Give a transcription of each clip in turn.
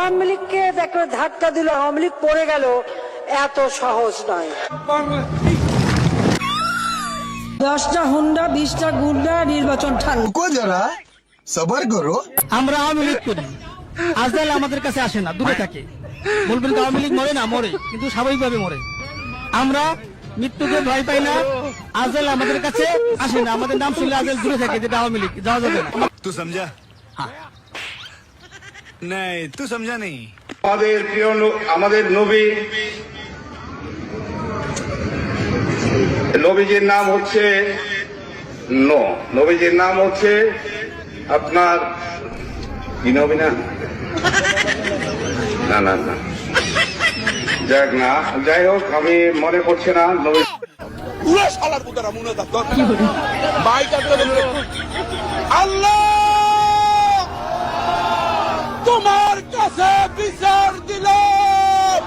আওয়ামী লীগকে দেখো ধাক্কা দিল, আওয়ামী লীগ পড়ে গেল, এত সহজ নয়। 10টা হুন্ডা 20টা গুন্ডা নির্বাচন ঠান্ডা যারা সবার করো। আমরা আওয়ামী লীগ করি, আজকাল আমাদের কাছে আসে না, দূরে থাকে। বলবেন তো আওয়ামী লীগ মরে না, মরে, কিন্তু স্বাভাবিকভাবে মরে। আমরা মৃত্যুকে ভয় পাই না, আজকাল আমাদের কাছে আসে না, আমাদের নাম শুনলে আজকাল দূরে থাকে, যেটা আওয়ামী লীগ যাওয়া যাবে না। तू समझा? हाँ नहीं तू समझा नहीं। আমাদের প্রিয় আমাদের নবীজির নাম হচ্ছে নবীজির নাম হচ্ছে আপনার কি নবী না না না না যাক না, যাই হোক আমি মনে করছি না নবী। আল্লাহ তোমার কাছে বিচার দিলাম।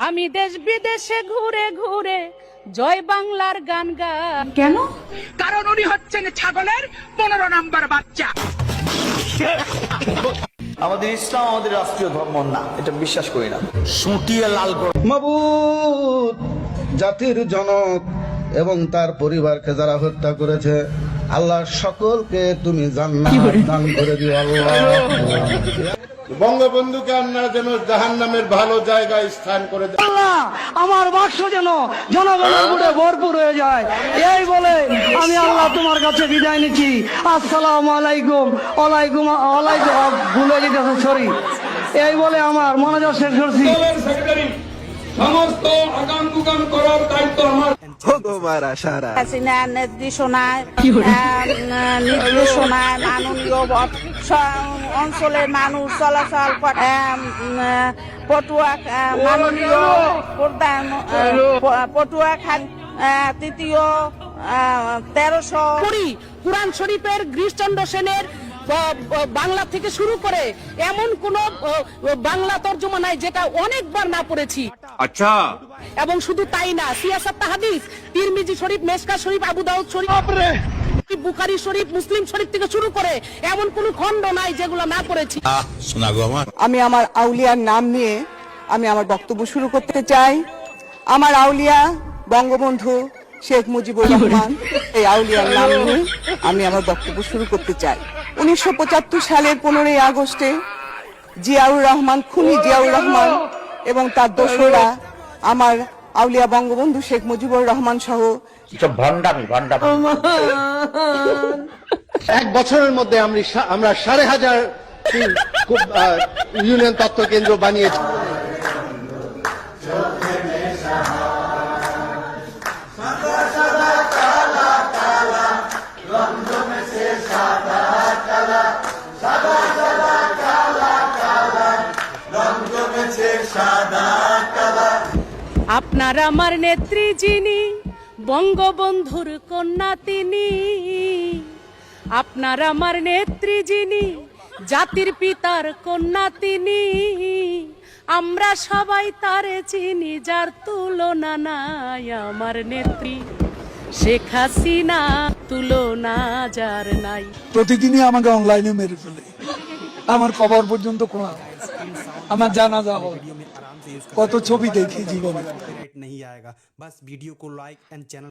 আমি দেশ বিদেশে ঘুরে ঘুরে জয় বাংলার গান গান। কেন? কারণ উনি হচ্ছেন ছাগলের 15 নম্বর বাচ্চা। আমাদের ইসলাম আমাদের রাষ্ট্রীয় ধর্ম না, এটা বিশ্বাস করি না। সুটিয়ে লাল করে মাবুদ, জাতির জনক এবং তার পরিবারকে যারা হত্যা করেছে, আল্লাহ সকলকে তুমি জান্নাত দান করে দিও আল্লাহ। বঙ্গবন্ধুকে আপনারা যেন জাহান্নামের ভালো জায়গায় স্থান করে দেন। আল্লাহ আমার বাক্স যেন জনগণের ভোটে ভরপুর হয়ে যায়, এই বলে আমি আল্লাহ তোমার কাছে বিদায় নিচ্ছি। আসসালামু আলাইকুম। ওয়ালাইকুম ওয়ালাইকুম, ভুলে যেতেছে, সরি। এই বলে আমার মনোযোগ শেষ করছি। সমস্ত আগাম গুগাম করার দায়িত্ব আমার। নির্দেশনায় মাননীয় অঞ্চলের মানুষ চলাচল পটুয়া মাননীয় প্রধান পটুয়া খান তৃতীয় 1300 কুরআন শরীফের গিরিশচন্দ্র সেনের বাংলা থেকে শুরু করে এমন কোন বাংলা তর্জমা নাই যেটা অনেকবার না পড়েছি। अच्छा এবং শুধু তাই না, সিয়াসাত হাদিস, তিরমিজি শরীফ, মেশকা শরীফ, আবু দাউদ শরীফ, বুখারী শরীফ, মুসলিম শরীফ থেকে শুরু করে এমন কোন খণ্ড নাই যেগুলো না পড়েছি। আমি আমার আউলিয়ার নাম নিয়ে আমি আমার বক্তব্য শুরু করতে চাই। আমার আউলিয়া বঙ্গবন্ধু শেখ মুজিবুর রহমান, এই আউলিয়ার নাম নিয়ে আমি আমার বক্তব্য শুরু করতে চাই। 1975 সালের 15ই আগস্টে জিয়াউর রহমান, খুনি জিয়াউর রহমান এবং তার দোসররা আমার আউলিয়া বঙ্গবন্ধু শেখ মুজিবুর রহমান সহ এক বছরের মধ্যে আমরা 5,500 ইউনিয়ন তথ্য কেন্দ্র বানিয়েছি। আপনার আমার নেত্রী যিনি, বঙ্গবন্ধুর কন্যা তিনি। আপনার আমার নেত্রী যিনি, জাতির পিতার কন্যা তিনি। আমরা সবাই তারে চিনি, যার তুলনা নাই। আমার নেত্রী শেখ হাসিনা, তুলনা যার নাই। প্রতিদিনই আমাকে অনলাইনে মেরে ফেলে, আমার কবর পর্যন্ত খোলা, আমার জানাজা হয়, কত ছবি দেখি জীবনে। नहीं आएगा। बस वीडियो को लाइक एंड चैनल